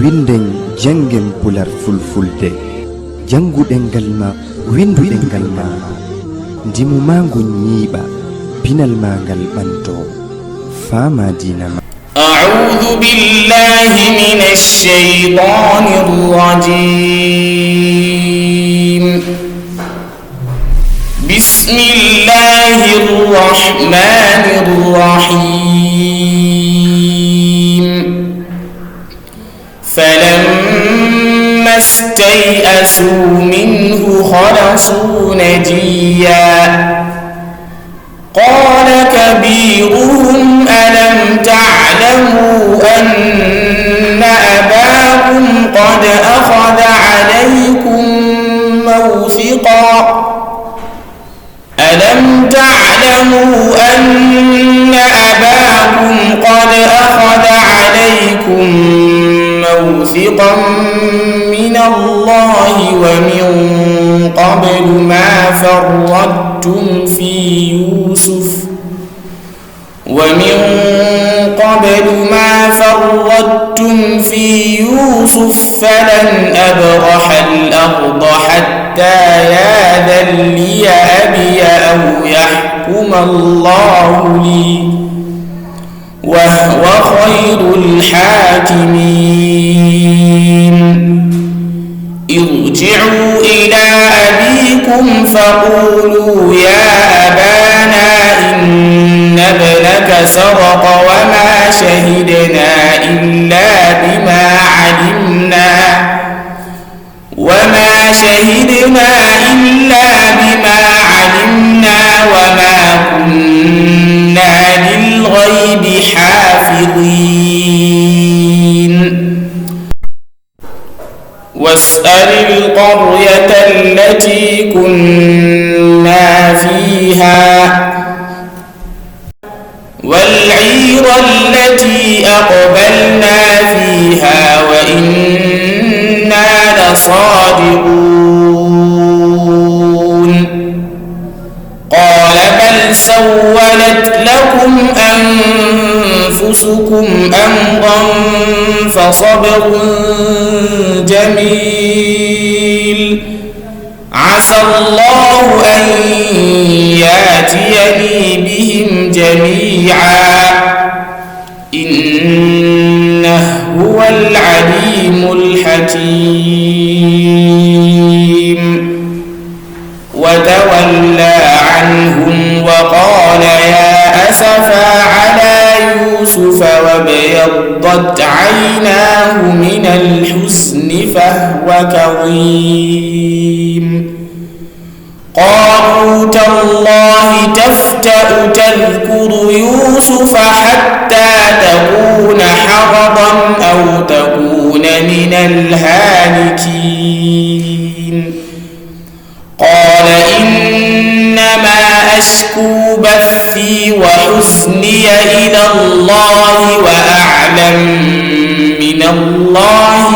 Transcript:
winden jangen pular fulfulde janguɗen ngal ma winduɗen ngal ma ndimu ma ngu ñiiɓa pinal ma ngal ɓanto fama dina ma. أعوذ بالله من الشيطان الرجيم بسم الله الرحمن الرحيم فلما استيئسوا منه خلصوا نجيا قال كبيرهم ألم تعلموا أن أباكم قد أخذ عليكم موثقا من الله ومن قبل ما فرطتم في يوسف فلن أبرح الأرض حتى يأذن لي أبي أو يحكم الله لي وهو خير الحاكمين ارجعوا إلى أبيكم فقولوا يا أبانا إن ابنك سرق وما شهدنا إلا بما علمنا وما كنا للغيب حافظين واسأل القرية التي كنا فيها والعير التي أقبلنا فيها وإنا لصادقون قال بل سولت لكم أنفسكم أمرا فصبر جميل عسى الله أن يأتيني بهم جميعا إنه هو العليم الحكيم وتولى عنهم وقال يا أسفا على يوسف وابيضت عيناه من الحزن فهو كظيم قالوا تالله تفتأ تذكر يوسف حتى تكون حرضا أو تكون من الهالكين قال إنما أشكو بثي وحزني إلى الله وأعلم من الله